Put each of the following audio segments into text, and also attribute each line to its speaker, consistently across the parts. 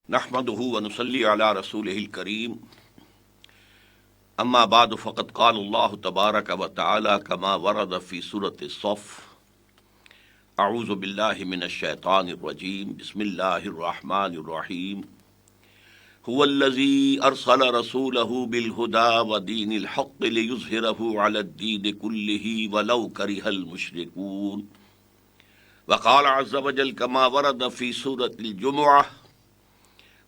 Speaker 1: نحمده ونصلي على رسوله الكريم اما بعد فقد قال الله تبارك وتعالى كما ورد في سورة الصف اعوذ بالله من الشيطان الرجيم بسم الله الرحمن الرحيم هو الذي ارسل رسوله بالهدى ودين الحق ليظهره على الدين كله ولو كره المشركون وقال عز وجل كما ورد في سورة الجمعة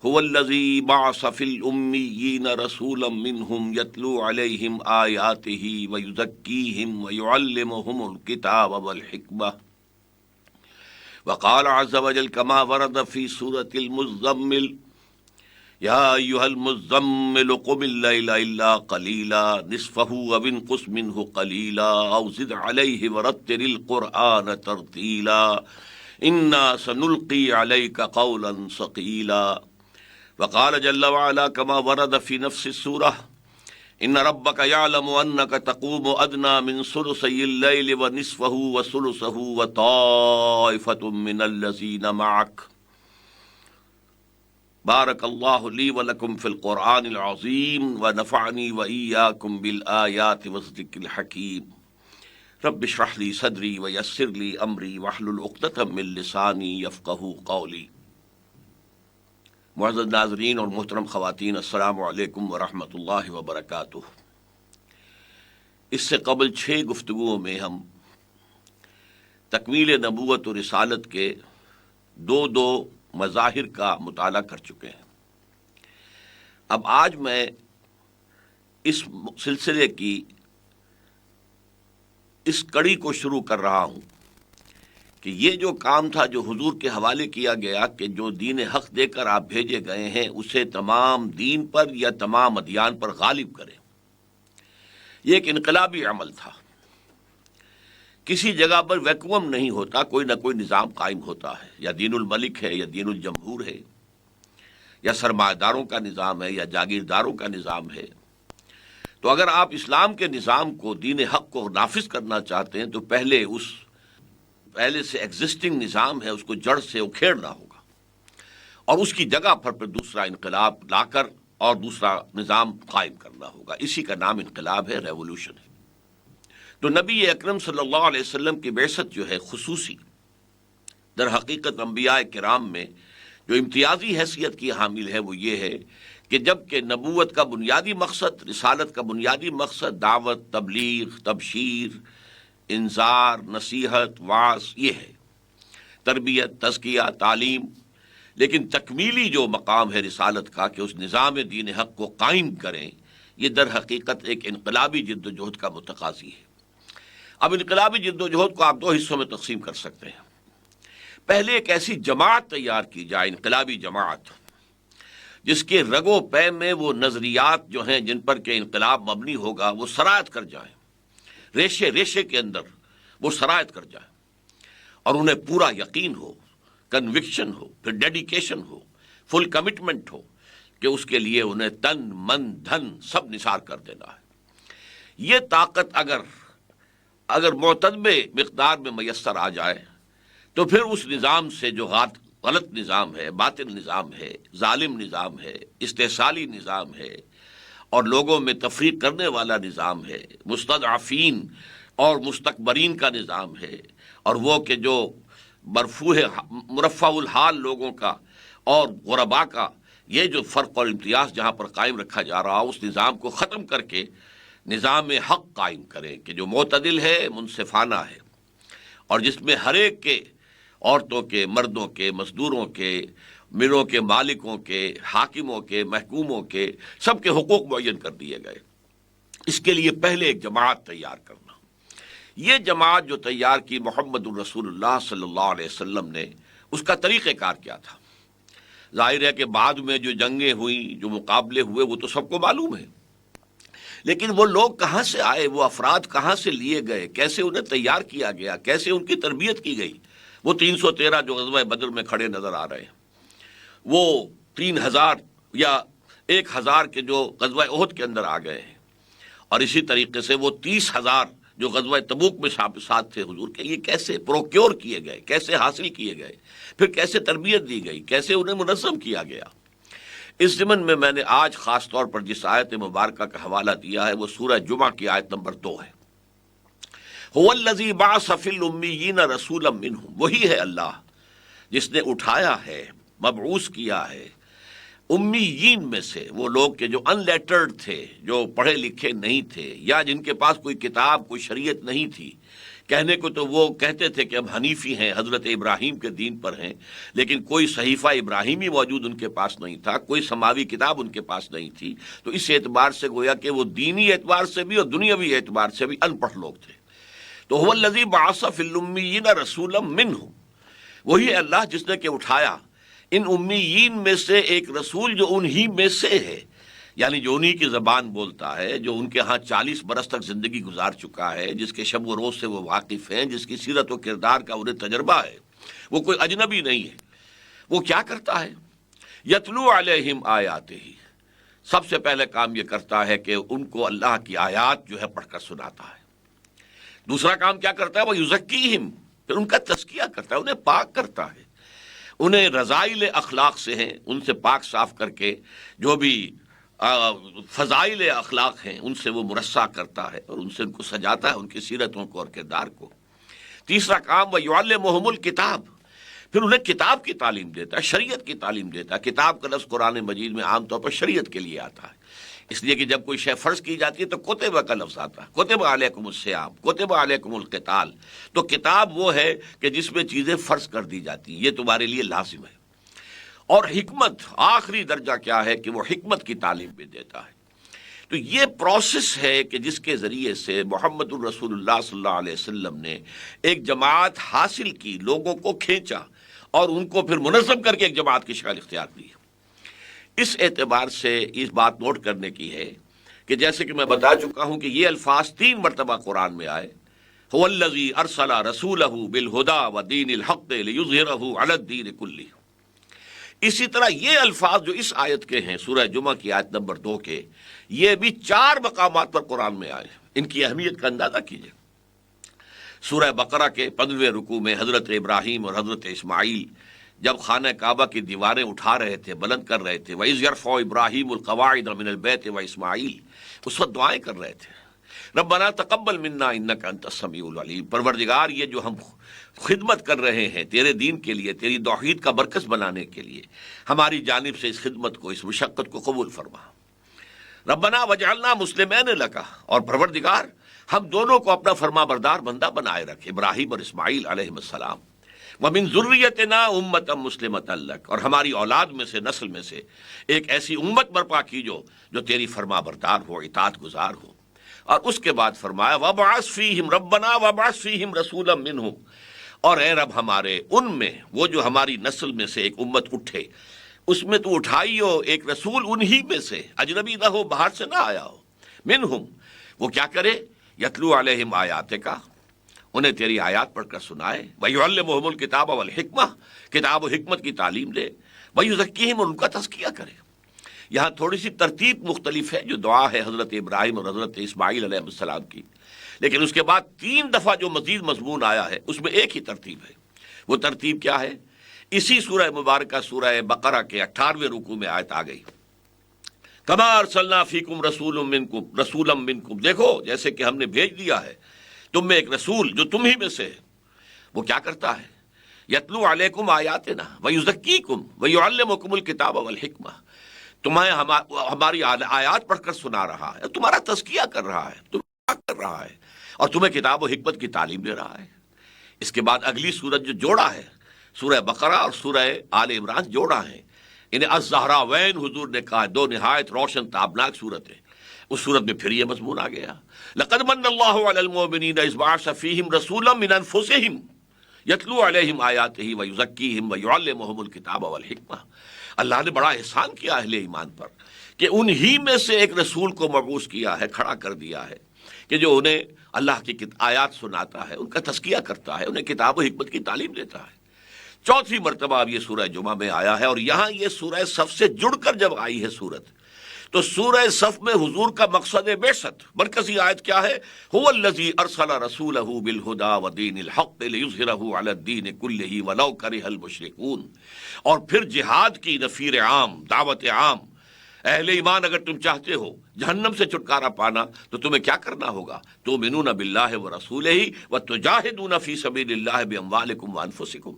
Speaker 1: هو الذي بعث في الأميين رسولا منهم يتلو عليهم آياته ويزكيهم ويعلمهم الكتاب والحكمة وقال عز وجل كما ورد في سورة المزمل يا أيها المزمل قم الليل إلا قليلا نصفه أو انقص منه قليلا أو زد عليه ورتل القرآن ترتيلا إنا سنلقي عليك قولا ثقيلا وقال جل وعلا كما ورد في نفس السورة إن ربك يعلم أنك تقوم أدنى من ثلثي الليل ونصفه وثلثه وطائفة من الذين معك بارك الله لي ولكم في القرآن العظيم ونفعني وإياكم بالآيات والذكر الحكيم رب اشرح لي صدري ويسر لي أمري واحلل عقدة من لساني يفقهوا قولي۔ معزز ناظرین اور محترم خواتین، السلام علیکم ورحمۃ اللہ وبرکاتہ۔ اس سے قبل 6 گفتگوؤں میں ہم تکمیل نبوت و رسالت کے دو مظاہر کا مطالعہ کر چکے ہیں۔ اب آج میں اس سلسلے کی اس کڑی کو شروع کر رہا ہوں کہ یہ جو کام تھا جو حضور کے حوالے کیا گیا کہ جو دین حق دے کر آپ بھیجے گئے ہیں اسے تمام دین پر یا تمام ادیان پر غالب کریں، یہ ایک انقلابی عمل تھا۔ کسی جگہ پر ویکوم نہیں ہوتا، کوئی نہ کوئی نظام قائم ہوتا ہے، یا دین الملک ہے یا دین الجمہور ہے، یا سرمایہ داروں کا نظام ہے یا جاگیرداروں کا نظام ہے۔ تو اگر آپ اسلام کے نظام کو، دین حق کو نافذ کرنا چاہتے ہیں تو پہلے سے ایگزسٹنگ نظام ہے اس کو جڑ سے اکھیڑنا ہوگا، اور اس کی جگہ پر دوسرا انقلاب لا کر اور دوسرا نظام قائم کرنا ہوگا۔ اسی کا نام انقلاب ہے، ریولوشن ہے۔ تو نبی اکرم صلی اللہ علیہ وسلم کی بعثت جو ہے خصوصی، در حقیقت انبیاء کرام میں جو امتیازی حیثیت کی حامل ہے وہ یہ ہے کہ جب کہ نبوت کا بنیادی مقصد، رسالت کا بنیادی مقصد دعوت، تبلیغ، تبشیر، انذار، نصیحت، وعظ، یہ ہے، تربیت، تزکیہ، تعلیم، لیکن تکمیلی جو مقام ہے رسالت کا کہ اس نظام دین حق کو قائم کریں، یہ در حقیقت ایک انقلابی جد و جہد کا متقاضی ہے۔ اب انقلابی جد و جہد کو آپ 2 حصوں میں تقسیم کر سکتے ہیں۔ پہلے ایک ایسی جماعت تیار کی جائے، انقلابی جماعت، جس کے رگ و پے میں وہ نظریات جو ہیں جن پر کہ انقلاب مبنی ہوگا وہ سرایت کر جائیں، ریشے ریشے کے اندر وہ سرایت کر جائیں، اور انہیں پورا یقین ہو، کنوکشن ہو، پھر ڈیڈیکیشن ہو، فل کمٹمنٹ ہو کہ اس کے لیے انہیں تن من دھن سب نثار کر دینا ہے۔ یہ طاقت اگر معتدب مقدار میں میسر آ جائے تو پھر اس نظام سے جو غلط نظام ہے، باطل نظام ہے، ظالم نظام ہے، استحصالی نظام ہے اور لوگوں میں تفریق کرنے والا نظام ہے، مستضعفین اور مستکبرین کا نظام ہے، اور وہ کہ جو مرفع الحال لوگوں کا اور غربا کا یہ جو فرق اور امتیاز جہاں پر قائم رکھا جا رہا، اس نظام کو ختم کر کے نظام حق قائم کریں کہ جو معتدل ہے، منصفانہ ہے، اور جس میں ہر ایک کے، عورتوں کے، مردوں کے، مزدوروں کے، ملوں کے مالکوں کے، حاکموں کے، محکوموں کے، سب کے حقوق معین کر دیے گئے۔ اس کے لیے پہلے ایک جماعت تیار کرنا۔ یہ جماعت جو تیار کی محمد الرسول اللہ صلی اللہ علیہ وسلم نے، اس کا طریقہ کار کیا تھا؟ ظاہر ہے کہ بعد میں جو جنگیں ہوئیں، جو مقابلے ہوئے، وہ تو سب کو معلوم ہے، لیکن وہ لوگ کہاں سے آئے، وہ افراد کہاں سے لیے گئے، کیسے انہیں تیار کیا گیا، کیسے ان کی تربیت کی گئی؟ وہ 313 جو غزوہ بدر میں کھڑے نظر آ رہے ہیں، وہ 3000 یا 1000 کے جو غزوہ احد کے اندر آ گئے ہیں، اور اسی طریقے سے وہ 30,000 جو غزوہ تبوک میں ساتھ تھے حضور کے، یہ کیسے پروکیور کیے گئے، کیسے حاصل کیے گئے، پھر کیسے تربیت دی گئی، کیسے انہیں منظم کیا گیا؟ اس ضمن میں نے آج خاص طور پر جس آیت مبارکہ کا حوالہ دیا ہے وہ سورہ جمعہ کی آیت نمبر 2 ہے۔ هو الذی بعث فی الامیین رسولا منہم، وہی ہے اللہ جس نے اٹھایا ہے، مبعوث کیا ہے امیین میں سے، وہ لوگ کہ جو ان لیٹرڈ تھے، جو پڑھے لکھے نہیں تھے، یا جن کے پاس کوئی کتاب کوئی شریعت نہیں تھی۔ کہنے کو تو وہ کہتے تھے کہ ہم حنیفی ہیں، حضرت ابراہیم کے دین پر ہیں، لیکن کوئی صحیفہ ابراہیمی موجود ان کے پاس نہیں تھا، کوئی سماوی کتاب ان کے پاس نہیں تھی، تو اس اعتبار سے گویا کہ وہ دینی اعتبار سے بھی اور دنیاوی اعتبار سے بھی ان پڑھ لوگ تھے۔ تو هو الذی بعث فی الامیین رسولا منہم، وہی ہے اللہ جس نے کہ اٹھایا ان امیین میں سے ایک رسول جو انہی میں سے ہے، یعنی جو انہی کی زبان بولتا ہے، جو ان کے ہاں 40 برس تک زندگی گزار چکا ہے، جس کے شب و روز سے وہ واقف ہیں، جس کی سیرت و کردار کا انہیں تجربہ ہے، وہ کوئی اجنبی نہیں ہے۔ وہ کیا کرتا ہے؟ یتلو علیہم آیاتہ، سب سے پہلے کام یہ کرتا ہے کہ ان کو اللہ کی آیات جو ہے پڑھ کر سناتا ہے۔ دوسرا کام کیا کرتا ہے؟ وہ یزکیہم، پھر ان کا تزکیہ کرتا ہے، انہیں پاک کرتا ہے، انہیں رذائل اخلاق سے ہیں ان سے پاک صاف کر کے جو بھی فضائل اخلاق ہیں ان سے وہ مرصع کرتا ہے اور ان سے ان کو سجاتا ہے، ان کی سیرتوں کو اور کردار کو۔ تیسرا کام وَيُعَلِّمُهُمُ الْكِتَابَ، پھر انہیں کتاب کی تعلیم دیتا ہے، شریعت کی تعلیم دیتا ہے۔ کتاب کا لفظ قرآن مجید میں عام طور پر شریعت کے لیے آتا ہے، اس لیے کہ جب کوئی شے فرض کی جاتی ہے تو کتب کا لفظ آتا ہے، کتب علیکم الصیام، کتب علیکم القتال۔ تو کتاب وہ ہے کہ جس میں چیزیں فرض کر دی جاتی ہیں، یہ تمہارے لیے لازم ہے۔ اور حکمت، آخری درجہ کیا ہے کہ وہ حکمت کی تعلیم بھی دیتا ہے۔ تو یہ پروسیس ہے کہ جس کے ذریعے سے محمد الرسول اللہ صلی اللہ علیہ وسلم نے ایک جماعت حاصل کی، لوگوں کو کھینچا اور ان کو پھر منظم کر کے ایک جماعت کی شکل اختیار دی۔ اس اعتبار سے اس بات نوٹ کرنے کی ہے کہ جیسے کہ میں بتا چکا ہوں کہ یہ الفاظ 3 مرتبہ قرآن میں آئے، هو الذی ارسل رسولہ بالہدی ودین الحق لیظہرہ علی الدین کلہ۔ اسی طرح یہ الفاظ جو اس آیت کے ہیں، سورہ جمعہ کی آیت نمبر 2 کے، یہ بھی 4 مقامات پر قرآن میں آئے۔ ان کی اہمیت کا اندازہ کیجئے۔ سورہ بقرہ کے 15ویں رکوع میں حضرت ابراہیم اور حضرت اسماعیل جب خانہ کعبہ کی دیواریں اٹھا رہے تھے، بلند کر رہے تھے، وَإِذْ يَرْفَعُ إِبْرَاهِيمُ الْقَوَاعِدَ مِنَ الْبَيْتِ وَإِسْمَاعِيلُ، اس وقت دعائیں کر رہے تھے، ربنا تقبل منا انک انت السمیع العلیم، پروردگار یہ جو ہم خدمت کر رہے ہیں تیرے دین کے لیے، تیری توحید کا مرکز بنانے کے لیے، ہماری جانب سے اس خدمت کو، اس مشقت کو قبول فرما۔ ربنا وجعلنا مسلمین لک، اور پروردگار ہم دونوں کو اپنا فرما بردار بندہ بنائے رکھ، ابراہیم اور اسماعیل علیہ السلام۔ ومن ذریتنا امۃ مسلمۃ لک، اور ہماری اولاد میں سے، نسل میں سے ایک ایسی امت برپا کیجو جو تیری فرما بردار ہو، اطاعت گزار ہو۔ اور اس کے بعد فرمایا وَبْعَثْ فِيهِمْ رَبَّنَا وَبْعَثْ فِيهِمْ رَسُولًا مِّنْهُمْ، اور اے رب ہمارے ان میں وہ جو ہماری نسل میں سے ایک امت اٹھے، اس میں تو اٹھائی ہو ایک رسول انہی میں سے، اجنبی نہ ہو، باہر سے نہ آیا ہو۔ منہم، وہ کیا کرے؟ یتلو علیہم آیاتک، انہیں تیری آیات پڑھ کر سنائے، وَيُعَلِّمُهُمُ الْكِتَابَ وَالْحِکْمَةَ، کتاب و حکمت کی تعلیم دے، وَيُزَکِّیہم، اور ان کا تزکیہ کرے۔ یہاں تھوڑی سی ترتیب مختلف ہے، جو دعا ہے حضرت ابراہیم اور حضرت اسماعیل علیہ السلام کی، لیکن اس کے بعد 3 دفعہ جو مزید مضمون آیا ہے اس میں ایک ہی ترتیب ہے۔ وہ ترتیب کیا ہے؟ اسی سورہ مبارکہ سورہ بقرہ کے 18ویں رکوع میں آیت آ گئی، کما ارسلنا فیکم رسولا منکم، دیکھو جیسے کہ ہم نے بھیج دیا ہے تم میں ایک رسول جو تم ہی میں سے ہے۔ وہ کیا کرتا ہے؟ یتلو علیکم آیاتنا ویزکیکم ویعلمکم الکتاب والحکمہ، تمہیں ہماری آیات پڑھ کر سنا رہا ہے، تمہارا تزکیہ کر رہا ہے، تمہیں کر رہا ہے، اور تمہیں کتاب و حکمت کی تعلیم دے رہا ہے۔ اس کے بعد اگلی سورت جو جوڑا ہے، سورہ بقرہ اور سورہ آل عمران جوڑا ہے، انہیں الزہراوین حضور نے کہا، 2 نہایت روشن تابناک صورتیں۔ اس صورت میں پھر یہ مضمون آ گیا، لقد من اللہ علی المؤمنین اذ بعث فیہم رسولا من انفسہم یتلو علیہم آیاتہ ویزکیہم ویعلمہم الکتاب والحکمہ۔ اللہ نے بڑا احسان کیا اہل ایمان پر کہ انہی میں سے ایک رسول کو مبعوث کیا ہے، کھڑا کر دیا ہے کہ جو انہیں اللہ کی آیات سناتا ہے، ان کا تزکیہ کرتا ہے، انہیں کتاب و حکمت کی تعلیم دیتا ہے۔ 4تھی مرتبہ اب یہ سورہ جمعہ میں آیا ہے، اور یہاں یہ سورہ صف سے جڑ کر جب آئی ہے سورت، تو سورہ صف میں حضور کا مقصد بعثت مرکزی آیت کیا ہے؟ هو الذی ارسل رسولہ بالہدی ودین الحق لیظہرہ علی الدین کلہ ولو کرہ المشرکون۔ اور پھر جہاد کی نفیر عام، دعوت عام، اہل ایمان اگر تم چاہتے ہو جہنم سے چھٹکارا پانا تو تمہیں کیا کرنا ہوگا؟ تؤمنون باللہ ورسولہ وتجاہدون فی سبیل اللہ باموالکم وانفسکم،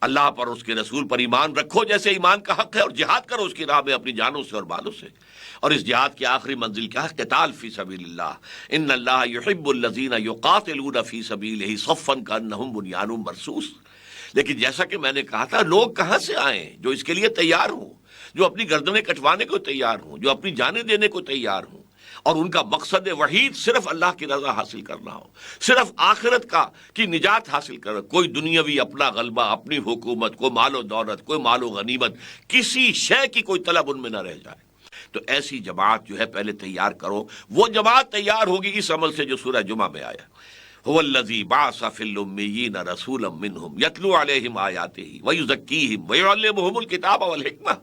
Speaker 1: اللہ پر اس کے رسول پر ایمان رکھو جیسے ایمان کا حق ہے، اور جہاد کرو اس کی راہ میں اپنی جانوں سے اور مالوں سے۔ اور اس جہاد کی آخری منزل کیا ہے؟ قتال فی سبیل اللہ۔ ان اللہ یحب الذین یقاتلون فی سبیلہ صفا کانہم بنیان مرصوص۔ لیکن جیسا کہ میں نے کہا تھا، لوگ کہاں سے آئیں جو اس کے لیے تیار ہوں، جو اپنی گردنیں کٹوانے کو تیار ہوں، جو اپنی جانیں دینے کو تیار ہوں، اور ان کا مقصد وحید صرف اللہ کی رضا حاصل کرنا ہو، صرف آخرت کی نجات حاصل کرنا، کوئی دنیاوی اپنا غلبہ، اپنی حکومت، کوئی مال و دولت، کوئی مال و غنیمت، کسی شے کی کوئی طلب ان میں نہ رہ جائے۔ تو ایسی جماعت جو ہے پہلے تیار کرو۔ وہ جماعت تیار ہوگی اس عمل سے جو سورہ جمعہ میں آیا، هو الذی بعث فی الامیین رسولا منہم یتلو علیہم آیاتہ ویزکیہم ویعلمہم الکتاب والحکمہ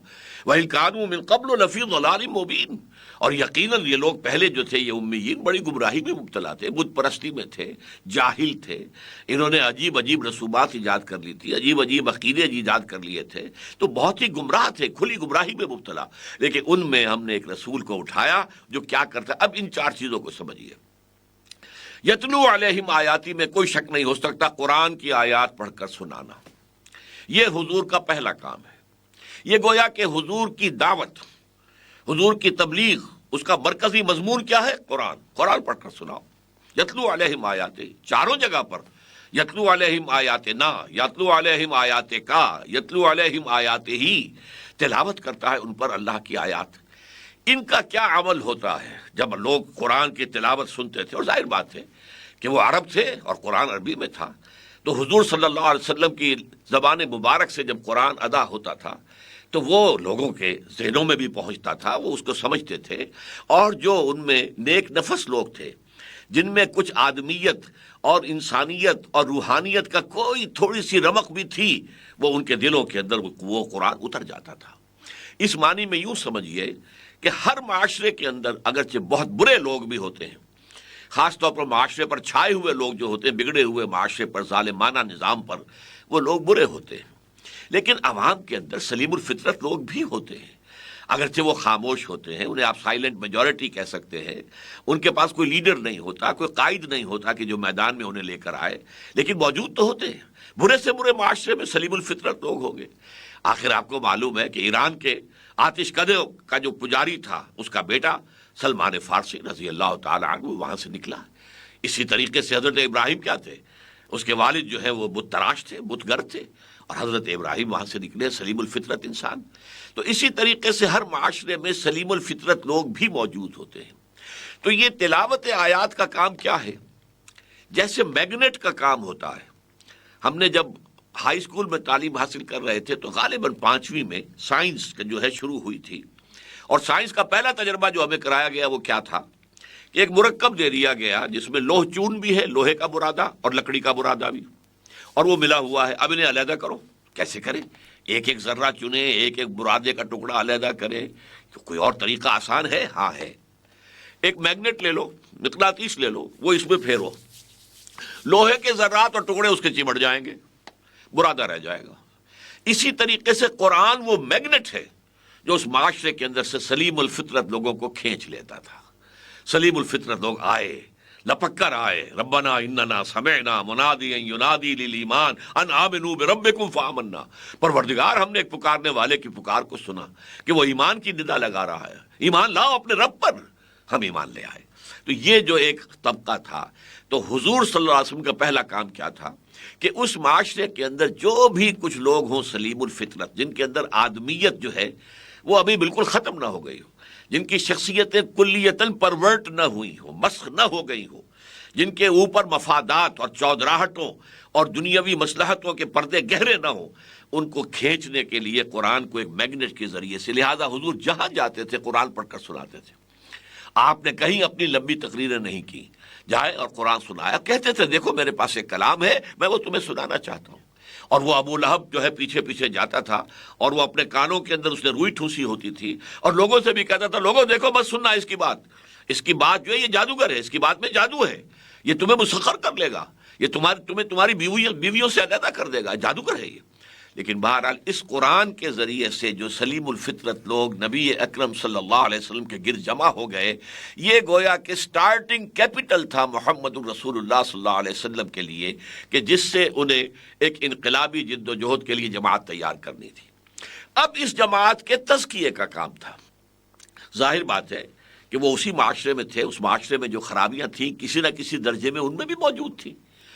Speaker 1: وإن کانوا من قبل لفی ضلال مبین۔ اور یقیناً یہ لوگ پہلے جو تھے، یہ امیین، بڑی گمراہی میں مبتلا تھے، بت پرستی میں تھے، جاہل تھے، انہوں نے عجیب عجیب رسومات ایجاد کر لی تھی، عجیب عجیب عقیدے ایجاد کر لیے تھے، تو بہت ہی گمراہ تھے، کھلی گمراہی میں مبتلا۔ لیکن ان میں ہم نے ایک رسول کو اٹھایا جو کیا کرتا ہے۔ اب ان چار چیزوں کو سمجھیے۔ یتلو علیہم آیاتی میں کوئی شک نہیں ہو سکتا، قرآن کی آیات پڑھ کر سنانا یہ حضور کا پہلا کام ہے۔ یہ گویا کہ حضور کی دعوت، حضور کی تبلیغ، اس کا مرکزی مضمون کیا ہے؟ قرآن پڑھ کر سناؤ۔ یتلو علیہم آیات، چاروں جگہ پر یتلو علیہم آیاتنا، یتلو علیہم آیات کا، یتلو علیہم آیات ہی، تلاوت کرتا ہے ان پر اللہ کی آیات۔ ان کا کیا عمل ہوتا ہے جب لوگ قرآن کی تلاوت سنتے تھے؟ اور ظاہر بات ہے کہ وہ عرب تھے اور قرآن عربی میں تھا، تو حضور صلی اللہ علیہ وسلم کی زبان مبارک سے جب قرآن ادا ہوتا تھا تو وہ لوگوں کے ذہنوں میں بھی پہنچتا تھا، وہ اس کو سمجھتے تھے، اور جو ان میں نیک نفس لوگ تھے، جن میں کچھ آدمیت اور انسانیت اور روحانیت کا کوئی تھوڑی سی رمق بھی تھی، وہ ان کے دلوں کے اندر وہ قرآن اتر جاتا تھا۔ اس معنی میں یوں سمجھیے کہ ہر معاشرے کے اندر اگرچہ بہت برے لوگ بھی ہوتے ہیں، خاص طور پر معاشرے پر چھائے ہوئے لوگ جو ہوتے ہیں، بگڑے ہوئے معاشرے پر، ظالمانہ نظام پر، وہ لوگ برے ہوتے ہیں، لیکن عوام کے اندر سلیم الفطرت لوگ بھی ہوتے ہیں، اگرچہ وہ خاموش ہوتے ہیں، انہیں آپ سائلنٹ میجورٹی کہہ سکتے ہیں، ان کے پاس کوئی لیڈر نہیں ہوتا، کوئی قائد نہیں ہوتا کہ جو میدان میں انہیں لے کر آئے، لیکن موجود تو ہوتے ہیں۔ برے سے برے معاشرے میں سلیم الفطرت لوگ ہوں گے۔ آخر آپ کو معلوم ہے کہ ایران کے آتش کدے کا جو پجاری تھا، اس کا بیٹا سلمان فارسی رضی اللہ تعالی عنہ وہاں سے نکلا۔ اسی طریقے سے حضرت ابراہیم کیا تھے؟ اس کے والد جو ہے وہ بت تراش تھے، بت گر تھے، اور حضرت ابراہیم وہاں سے نکلے سلیم الفطرت انسان۔ تو اسی طریقے سے ہر معاشرے میں سلیم الفطرت لوگ بھی موجود ہوتے ہیں۔ تو یہ تلاوت آیات کا کام کیا ہے؟ جیسے میگنیٹ کا کام ہوتا ہے۔ ہم نے جب ہائی اسکول میں تعلیم حاصل کر رہے تھے تو غالباً 5ویں میں سائنس جو ہے شروع ہوئی تھی، اور سائنس کا پہلا تجربہ جو ہمیں کرایا گیا وہ کیا تھا کہ ایک مرکب دے دیا گیا جس میں لوہ چون بھی ہے، لوہے کا برادہ، اور لکڑی کا برادہ بھی، اور وہ ملا ہوا ہے۔ اب انہیں علیحدہ کرو، کیسے کریں؟ ایک ایک ذرہ چنیں، ایک ایک برادے کا ٹکڑا علیحدہ کریں۔ کوئی اور طریقہ آسان ہے؟ ہاں ہے۔ ایک میگنیٹ لے لو، مقناطیس لے لو، وہ اس میں پھیرو، لوہے کے ذرات اور ٹکڑے اس کے چمٹ جائیں گے، برادہ رہ جائے گا۔ اسی طریقے سے قرآن وہ میگنیٹ ہے جو اس معاشرے کے اندر سے سلیم الفطرت لوگوں کو کھینچ لیتا تھا۔ سلیم الفطرت لوگ آئے، لپک کر آئے، ربنا اننا سمعنا منادیا ینادی للایمان ان آمنوا بربکم فآمنا۔ پروردگار، ہم نے ایک پکارنے والے کی پکار کو سنا کہ وہ ایمان کی ندا لگا رہا ہے، ایمان لاؤ اپنے رب پر، ہم ایمان لے آئے۔ تو یہ جو ایک طبقہ تھا، تو حضور صلی اللہ علیہ وسلم کا پہلا کام کیا تھا کہ اس معاشرے کے اندر جو بھی کچھ لوگ ہوں سلیم الفطرت، جن کے اندر آدمیت جو ہے وہ ابھی بالکل ختم نہ ہو گئی ہو، جن کی شخصیتیں کلیتاً پرورٹ نہ ہوئی ہو، مسخ نہ ہو گئی ہو، جن کے اوپر مفادات اور چودراہٹوں اور دنیاوی مصلحتوں کے پردے گہرے نہ ہوں، ان کو کھینچنے کے لیے قرآن کو ایک میگنیٹ کے ذریعے سے، لہذا حضور جہاں جاتے تھے قرآن پڑھ کر سناتے تھے۔ آپ نے کہیں اپنی لمبی تقریریں نہیں کی، جائے اور قرآن سنایا، کہتے تھے دیکھو میرے پاس ایک کلام ہے، میں وہ تمہیں سنانا چاہتا ہوں۔ اور وہ ابو لہب جو ہے پیچھے پیچھے جاتا تھا، اور وہ اپنے کانوں کے اندر اس نے روئی ٹھوسی ہوتی تھی، اور لوگوں سے بھی کہتا تھا لوگوں دیکھو مت سننا اس کی بات جو ہے یہ جادوگر ہے، اس کی بات میں جادو ہے، یہ تمہیں مسخر کر لے گا، یہ تمہیں تمہاری بیویوں سے علیحدہ کر دے گا، جادوگر ہے یہ۔ لیکن بہرحال اس قرآن کے ذریعے سے جو سلیم الفطرت لوگ نبی اکرم صلی اللہ علیہ وسلم کے گرد جمع ہو گئے، یہ گویا کہ سٹارٹنگ کیپٹل تھا محمد الرسول اللہ صلی اللہ علیہ وسلم کے لیے، کہ جس سے انہیں ایک انقلابی جد و جہد کے لیے جماعت تیار کرنی تھی۔ اب اس جماعت کے تزکیے کا کام تھا۔ ظاہر بات ہے کہ وہ اسی معاشرے میں تھے، اس معاشرے میں جو خرابیاں تھیں کسی نہ کسی درجے میں ان میں بھی موجود تھیں،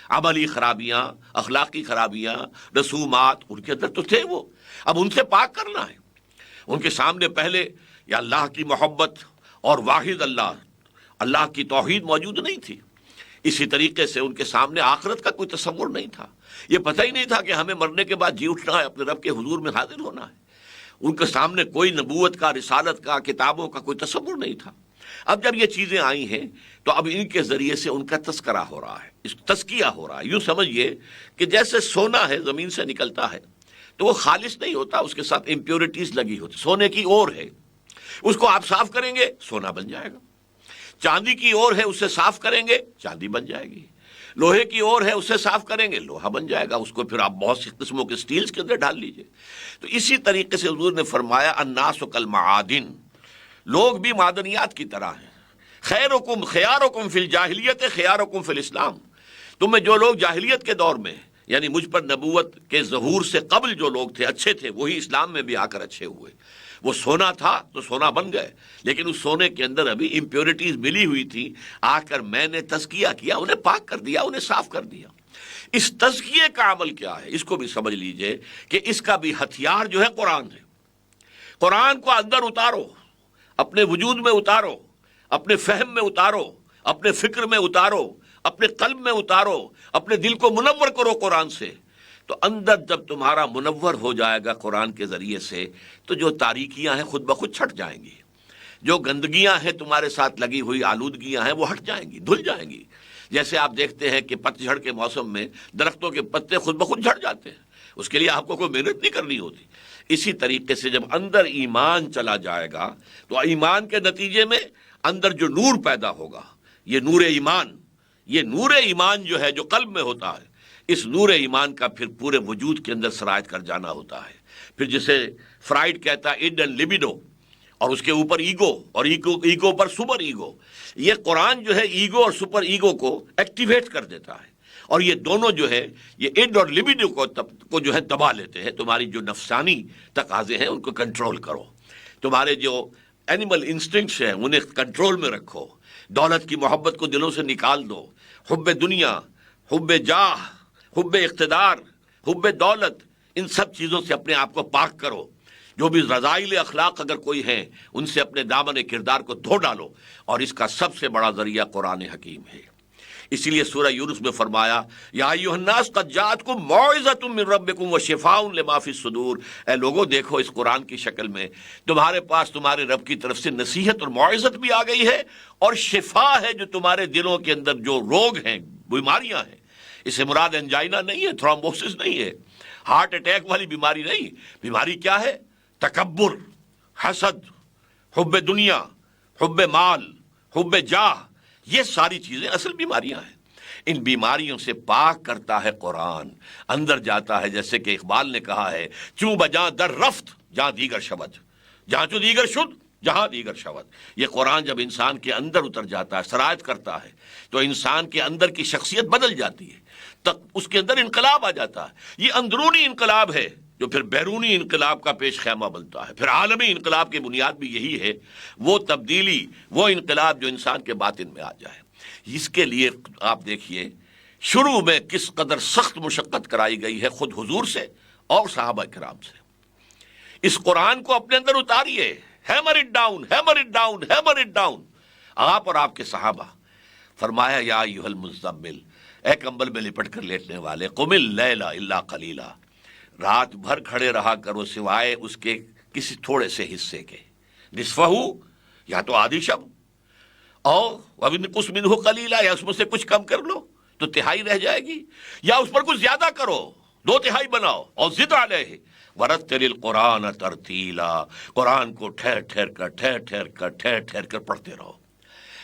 Speaker 1: عملی خرابیاں، اخلاقی خرابیاں، رسومات ان کے اندر تو تھے۔ وہ اب ان سے پاک کرنا ہے۔ ان کے سامنے پہلے یا اللہ کی محبت اور واحد اللہ کی توحید موجود نہیں تھی۔ اسی طریقے سے ان کے سامنے آخرت کا کوئی تصور نہیں تھا۔ یہ پتہ ہی نہیں تھا کہ ہمیں مرنے کے بعد جی اٹھنا ہے، اپنے رب کے حضور میں حاضر ہونا ہے۔ ان کے سامنے کوئی نبوت کا، رسالت کا، کتابوں کا کوئی تصور نہیں تھا۔ اب جب یہ چیزیں آئی ہیں تو اب ان کے ذریعے سے ان کا تذکرہ ہو رہا ہے، اس تزکیہ ہو رہا ہے۔ یوں سمجھیے کہ جیسے سونا ہے زمین سے نکلتا ہے تو وہ خالص نہیں ہوتا، اس کے ساتھ امپیورٹیز لگی ہوتی۔ سونے کی اور ہے، اس کو آپ صاف کریں گے سونا بن جائے گا۔ چاندی کی اور ہے، اسے صاف کریں گے چاندی بن جائے گی۔ لوہے کی اور ہے، اسے صاف کریں گے لوہا بن جائے گا۔ اس کو پھر آپ بہت سی قسموں کے سٹیلز کے اندر ڈال لیجئے۔ تو اسی طریقے سے حضور نے فرمایا الناس کالمعادن، لوگ بھی معدنیات کی طرح ہیں۔ خیرکم خیارکم فی الجاہلیت خیارکم فی الاسلام، تم میں جو لوگ جاہلیت کے دور میں یعنی مجھ پر نبوت کے ظہور سے قبل جو لوگ تھے اچھے تھے، وہی اسلام میں بھی آ کر اچھے ہوئے۔ وہ سونا تھا تو سونا بن گئے، لیکن اس سونے کے اندر ابھی امپیورٹیز ملی ہوئی تھی، آ کر میں نے تزکیہ کیا، انہیں پاک کر دیا، انہیں صاف کر دیا۔ اس تزکیے کا عمل کیا ہے اس کو بھی سمجھ لیجئے کہ اس کا بھی ہتھیار جو ہے قرآن ہے۔ قرآن کو اندر اتارو، اپنے وجود میں اتارو، اپنے فہم میں اتارو، اپنے فکر میں اتارو، اپنے قلب میں اتارو، اپنے دل کو منور کرو قرآن سے۔ تو اندر جب تمہارا منور ہو جائے گا قرآن کے ذریعے سے، تو جو تاریکیاں ہیں خود بخود چھٹ جائیں گی، جو گندگیاں ہیں تمہارے ساتھ لگی ہوئی آلودگیاں ہیں وہ ہٹ جائیں گی، دھل جائیں گی۔ جیسے آپ دیکھتے ہیں کہ پت جھڑ کے موسم میں درختوں کے پتے خود بخود جھڑ جاتے ہیں، اس کے لیے آپ کو کوئی محنت نہیں کرنی ہوتی۔ اسی طریقے سے جب اندر ایمان چلا جائے گا تو ایمان کے نتیجے میں اندر جو نور پیدا ہوگا، یہ نور ایمان جو ہے جو قلب میں ہوتا ہے، اس نور ایمان کا پھر پورے وجود کے اندر سرایت کر جانا ہوتا ہے۔ پھر جسے فرائڈ کہتا ہے اڈ اینڈ لبیڈو، اور اس کے اوپر ایگو، اور ایگو پر سپر ایگو۔ یہ قرآن جو ہے ایگو اور سپر ایگو کو ایکٹیویٹ کر دیتا ہے، اور یہ دونوں جو ہے یہ اڈ اور لبیڈو کو جو ہے دبا لیتے ہیں۔ تمہاری جو نفسانی تقاضے ہیں ان کو کنٹرول کرو، تمہارے جو اینیمل انسٹنکٹس ہیں انہیں کنٹرول میں رکھو، دولت کی محبت کو دلوں سے نکال دو، حب دنیا، حب جاہ، حب اقتدار، حب دولت، ان سب چیزوں سے اپنے آپ کو پاک کرو۔ جو بھی رذائل اخلاق اگر کوئی ہیں ان سے اپنے دامن کردار کو دھو ڈالو، اور اس کا سب سے بڑا ذریعہ قرآن حکیم ہے۔ اسی لیے سورہ یونس میں فرمایا یا ایھا الناس قد جاءتکم موعظۃ من ربکم وشفاء لما فی الصدور، اے لوگوں دیکھو اس قرآن کی شکل میں تمہارے پاس تمہارے رب کی طرف سے نصیحت اور موعظت بھی آ گئی ہے، اور شفا ہے جو تمہارے دلوں کے اندر جو روگ ہیں، بیماریاں ہیں۔ اس سے مراد انجائنا نہیں ہے، تھرومبوسس نہیں ہے، ہارٹ اٹیک والی بیماری نہیں۔ بیماری کیا ہے؟ تکبر، حسد، حب دنیا، حب مال، حب جاہ، یہ ساری چیزیں اصل بیماریاں ہیں۔ ان بیماریوں سے پاک کرتا ہے قرآن، اندر جاتا ہے۔ جیسے کہ اقبال نے کہا ہے چوں بجاں در رفت جہاں دیگر شود، جہاں چوں دیگر شد جہاں دیگر شود۔ یہ قرآن جب انسان کے اندر اتر جاتا ہے، سرایت کرتا ہے، تو انسان کے اندر کی شخصیت بدل جاتی ہے، تک اس کے اندر انقلاب آ جاتا ہے۔ یہ اندرونی انقلاب ہے جو پھر بیرونی انقلاب کا پیش خیمہ بنتا ہے۔ پھر عالمی انقلاب کی بنیاد بھی یہی ہے، وہ تبدیلی، وہ انقلاب جو انسان کے باطن میں آ جائے۔ اس کے لیے آپ دیکھیے شروع میں کس قدر سخت مشقت کرائی گئی ہے خود حضور سے اور صحابہ کرام سے۔ اس قرآن کو اپنے اندر اتاریے، hammer it down, hammer it down, hammer it down. آپ اور آپ کے صحابہ، فرمایا یا ایھا المزمل، اے کمبل میں لپٹ کر لیٹنے والے، قم اللیل الا قلیلا، رات بھر کھڑے رہا کرو سوائے اس کے کسی تھوڑے سے حصے کے، نصفہ، یا تو آدھی شب، اور وَانقُصْ مِنْهُ قَلِيلًا، یا اس میں سے کچھ کم کر لو تو تہائی رہ جائے گی، یا اس پر کچھ زیادہ کرو، 2/3 بناؤ، اور زد علیہ وَرَتِّلِ الْقُرْآنَ تَرْتِیلًا، قرآن کو ٹھہر ٹھہر کر پڑھتے رہو۔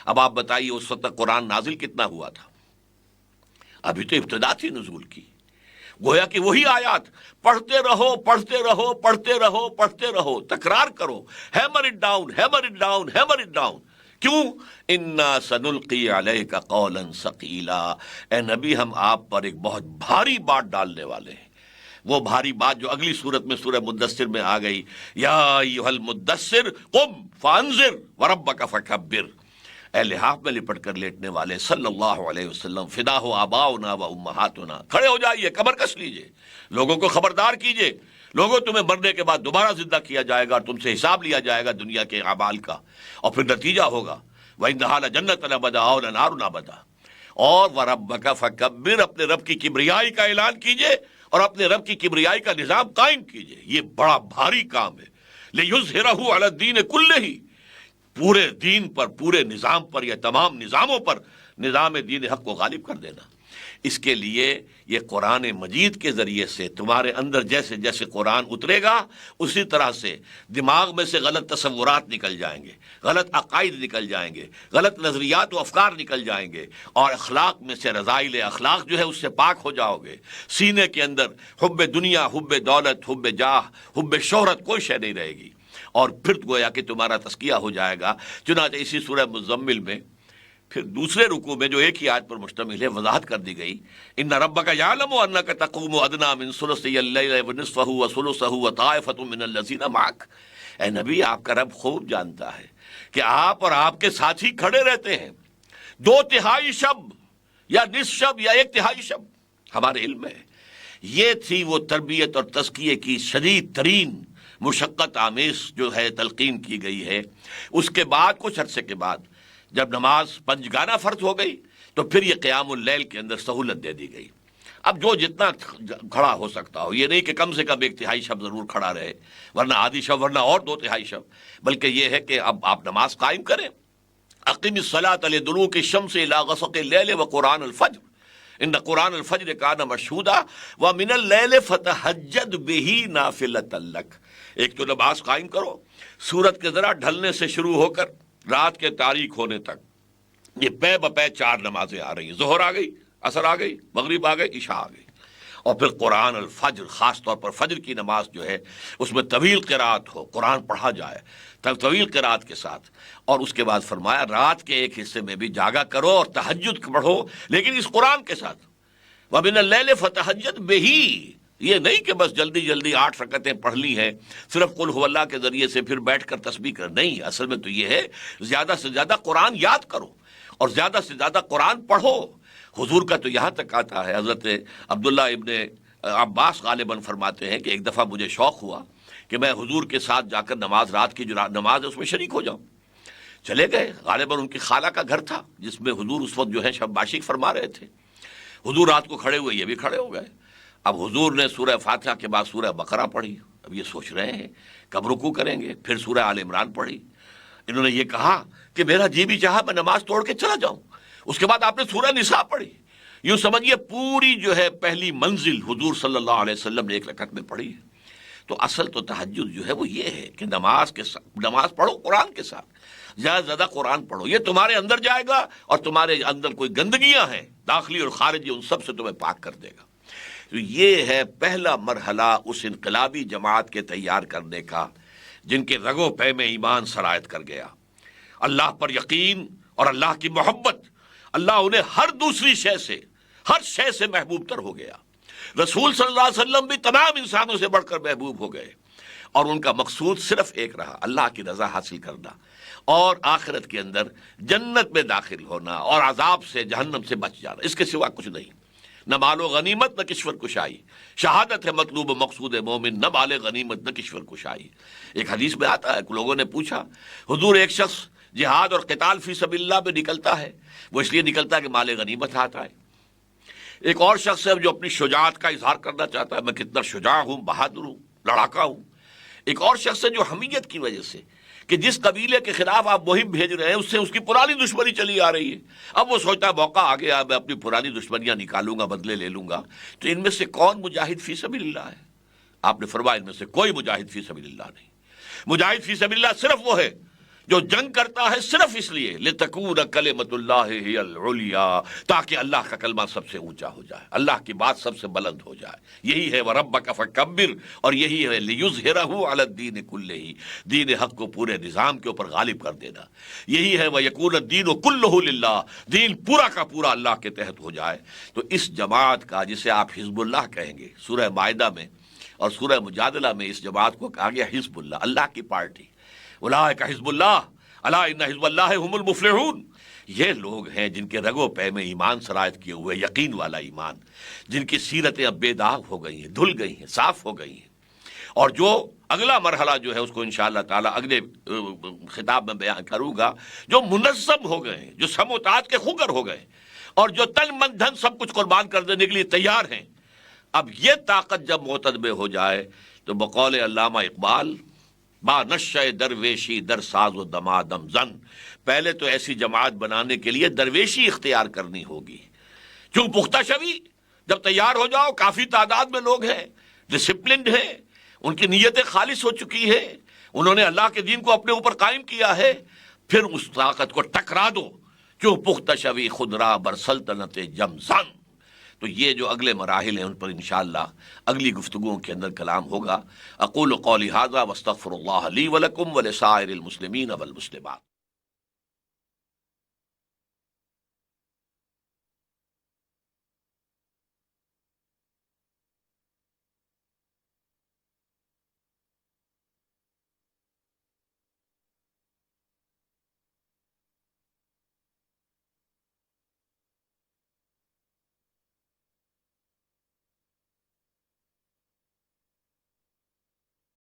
Speaker 1: اب آپ بتائیے اس وقت تک قرآن نازل کتنا ہوا تھا؟ ابھی تو ابتدا تھی نزول کی۔ گویا کہ وہی آیات پڑھتے رہو پڑھتے رہو پڑھتے رہو پڑھتے رہو، تکرار کرو، hammer it down hammer it down hammer it down. کیوں؟ انا سنلقی علیک قولا ثقیلا، اے نبی ہم آپ پر ایک بہت بھاری بات ڈالنے والے ہیں۔ وہ بھاری بات جو اگلی صورت میں سورہ مدثر میں آ گئی، یا ایھا المدثر قم فانذر وربک فکبر، اے لحاف میں لپٹ کر لیٹنے والے صلی اللہ علیہ وسلم، فدا ہو آباؤنا و امہاتنا، کھڑے ہو جائیے، کمر کس لیجئے، لوگوں کو خبردار کیجئے، لوگوں تمہیں مرنے کے بعد دوبارہ زندہ کیا جائے گا اور تم سے حساب لیا جائے گا دنیا کے اعمال کا، اور پھر نتیجہ ہوگا وَإِنَّهَا لَجَنَّةٌ أَبَدًا أَوْ لَنَارٌ أَبَدًا۔ اور وَرَبَّكَ فَكَبِّرْ، اپنے رب کی کبریائی کا اعلان کیجئے اور اپنے رب کی کبریائی کا نظام قائم کیجئے۔ یہ بڑا بھاری کام ہے، لِيُظْهِرَهُ عَلَى الدِّينِ كُلِّهِ، پورے دین پر، پورے نظام پر یا تمام نظاموں پر نظام دین حق کو غالب کر دینا۔ اس کے لیے یہ قرآن مجید کے ذریعے سے تمہارے اندر جیسے جیسے قرآن اترے گا، اسی طرح سے دماغ میں سے غلط تصورات نکل جائیں گے، غلط عقائد نکل جائیں گے، غلط نظریات و افکار نکل جائیں گے، اور اخلاق میں سے رذائل اخلاق جو ہے اس سے پاک ہو جاؤ گے۔ سینے کے اندر حب دنیا، حب دولت، حب جاہ، حب شہرت کوئی شے نہیں رہے گی، اور پھر گویا کہ تمہارا تزکیہ ہو جائے گا۔ چنانچہ اسی سورہ مزمل میں پھر دوسرے رکوع میں جو ایک ہی آیت پر مشتمل ہے وضاحت کر دی گئی، ان ربک یعلم انک تقوم ادنی من ثلثی اللیل ونصفہ وثلثہ وطائفۃ من الذین معک، اے نبی آپ کا رب خوب جانتا ہے کہ آپ اور آپ کے ساتھی کھڑے رہتے ہیں 2/3 شب یا نصف شب یا 1/3 شب، ہمارے علم میں ہے۔ یہ تھی وہ تربیت اور تزکیے کی شدید ترین مشقت آمیز جو ہے تلقین کی گئی ہے۔ اس کے بعد کچھ عرصے کے بعد جب نماز پنجگانہ فرض ہو گئی تو پھر یہ قیام اللیل کے اندر سہولت دے دی گئی۔ اب جو جتنا کھڑا ہو سکتا ہو، یہ نہیں کہ کم سے کم 1/3 شب ضرور کھڑا رہے، ورنہ آدھی شب، ورنہ اور 2/3 شب، بلکہ یہ ہے کہ اب آپ نماز قائم کریں۔ اقم الصلاۃ لدلوک الشمس الی غسق اللیل وقرآن الفجر ان قرآن الفجر کان مشہودا ومن اللیل فتہجد بہ نافلۃ لک۔ ایک تو نماز قائم کرو، سورج کے ذرا ڈھلنے سے شروع ہو کر رات کے تاریک ہونے تک، یہ پے بپے 4 نمازیں آ رہی ہیں، ظہر آ گئی، عصر آ گئی، مغرب آ گئی، عشاء آ گئی، اور پھر قرآن الفجر، خاص طور پر فجر کی نماز جو ہے اس میں طویل قرات ہو، قرآن پڑھا جائے طویل قرات کے ساتھ، اور اس کے بعد فرمایا رات کے ایک حصے میں بھی جاگا کرو اور تہجد پڑھو، لیکن اس قرآن کے ساتھ، وَمِنَ اللَّيْلِ فَتَہجد بِهِ، یہ نہیں کہ بس جلدی جلدی 8 رکعتیں پڑھ لی ہیں صرف قل هو اللہ کے ذریعے سے پھر بیٹھ کر تسبیح کر، نہیں، اصل میں تو یہ ہے زیادہ سے زیادہ قرآن یاد کرو اور زیادہ سے زیادہ قرآن پڑھو۔ حضور کا تو یہاں تک آتا ہے، حضرت عبداللہ ابن عباس غالباً فرماتے ہیں کہ ایک دفعہ مجھے شوق ہوا کہ میں حضور کے ساتھ جا کر رات کی جو نماز ہے اس میں شریک ہو جاؤں۔ چلے گئے، غالباً ان کی خالہ کا گھر تھا جس میں حضور اس وقت جو ہے شب باشی فرما رہے تھے۔ حضور رات کو کھڑے ہوئے، یہ بھی کھڑے ہو گئے۔ اب حضور نے سورہ فاتحہ کے بعد سورہ بقرہ پڑھی، اب یہ سوچ رہے ہیں کب رکوع کریں گے، پھر سورہ آل عمران پڑھی۔ انہوں نے یہ کہا کہ میرا جی بھی چاہا میں نماز توڑ کے چلا جاؤں۔ اس کے بعد آپ نے سورہ نساء پڑھی، یوں سمجھیے پوری جو ہے پہلی منزل حضور صلی اللہ علیہ وسلم نے 1 رکعت میں پڑھی ہے۔ تو اصل تو تہجد جو ہے وہ یہ ہے کہ نماز پڑھو قرآن کے ساتھ، زیادہ سے زیادہ قرآن پڑھو، یہ تمہارے اندر جائے گا اور تمہارے اندر کوئی گندگیاں ہیں داخلی اور خارجی، ان سب سے تمہیں پاک کر دے گا۔ تو یہ ہے پہلا مرحلہ اس انقلابی جماعت کے تیار کرنے کا جن کے رگ و پے میں ایمان سرایت کر گیا، اللہ پر یقین اور اللہ کی محبت، اللہ انہیں ہر دوسری شے سے، ہر شے سے محبوب تر ہو گیا۔ رسول صلی اللہ علیہ وسلم بھی تمام انسانوں سے بڑھ کر محبوب ہو گئے، اور ان کا مقصود صرف ایک رہا، اللہ کی رضا حاصل کرنا اور آخرت کے اندر جنت میں داخل ہونا اور عذاب سے، جہنم سے بچ جانا، اس کے سوا کچھ نہیں۔ نہ مال و غنیمت نہ کشور کشائی، شہادت ہے مطلوب مقصود مومن، نہ مال غنیمت نہ کشور کشائی۔ ایک حدیث میں آتا ہے کہ لوگوں نے پوچھا حضور ایک شخص جہاد اور قتال فی سبیل اللہ میں نکلتا ہے، وہ اس لیے نکلتا ہے کہ مال غنیمت ہاتھ آئے۔ ایک اور شخص ہے جو اپنی شجاعت کا اظہار کرنا چاہتا ہے، میں کتنا شجاع ہوں، بہادر ہوں، لڑاکا ہوں۔ ایک اور شخص ہے جو حمیت کی وجہ سے کہ جس قبیلے کے خلاف آپ مہم بھیج رہے ہیں اس سے اس کی پرانی دشمنی چلی آ رہی ہے، اب وہ سوچتا ہے موقع آ گیا، میں اپنی پرانی دشمنیاں نکالوں گا، بدلے لے لوں گا۔ تو ان میں سے کون مجاہد فی سبیل اللہ ہے؟ آپ نے فرمایا ان میں سے کوئی مجاہد فی سبیل اللہ نہیں۔ مجاہد فی سبیل اللہ صرف وہ ہے جو جنگ کرتا ہے صرف اس لیے لتکون کلمۃ اللہ ہی العلیٰ، تاکہ اللہ کا کلمہ سب سے اونچا ہو جائے، اللہ کی بات سب سے بلند ہو جائے۔ یہی ہے وَرَبَّكَ فَكَبِّرْ، اور یہی ہے لِيُظْهِرَهُ عَلَى الدِّينِ كُلِّهِ، دین حق کو پورے نظام کے اوپر غالب کر دینا۔ یہی ہے وَيَكُونَ الدِّينُ كُلُّهُ لِلَّهِ، دین پورا کا پورا اللہ کے تحت ہو جائے۔ تو اس جماعت کا، جسے آپ حزب اللہ کہیں گے، سورہ مائدہ میں اور سورہ مجادلہ میں اس جماعت کو کہا گیا حزب اللہ، اللہ کی پارٹی۔ اولئک حزب اللہ الا ان حزب اللہ هم المفلحون، یہ لوگ ہیں جن کے رگ و پے میں ایمان سرایت کیے ہوئے، یقین والا ایمان، جن کی سیرتیں اب بے داغ ہو گئی ہیں، دھل گئی ہیں، صاف ہو گئی ہیں، اور جو اگلا مرحلہ جو ہے اس کو انشاءاللہ تعالی اگلے خطاب میں بیان کروں گا، جو منظم ہو گئے ہیں، جو سم و طاعت کے خوگر ہو گئے، اور جو تن من دھن سب کچھ قربان کر دینے کے لیے تیار ہیں۔ اب یہ طاقت جب معتدب ہو جائے تو بقول علامہ اقبال، با نشہ درویشی در ساز و دمادم زن، پہلے تو ایسی جماعت بنانے کے لیے درویشی اختیار کرنی ہوگی۔ چون پختہ شوی، جب تیار ہو جاؤ، کافی تعداد میں لوگ ہیں، ڈسپلنڈ ہیں، ان کی نیتیں خالص ہو چکی ہے، انہوں نے اللہ کے دین کو اپنے اوپر قائم کیا ہے، پھر اس طاقت کو ٹکرا دو۔ چون پختہ شوی خود را بر سلطنت جم زن۔ تو یہ جو اگلے مراحل ہیں ان پر انشاءاللہ اگلی گفتگوؤں کے اندر کلام ہوگا۔ اقول قولی ھذا واستغفر اللہ لی ولکم ولسائر المسلمین والمسلمات۔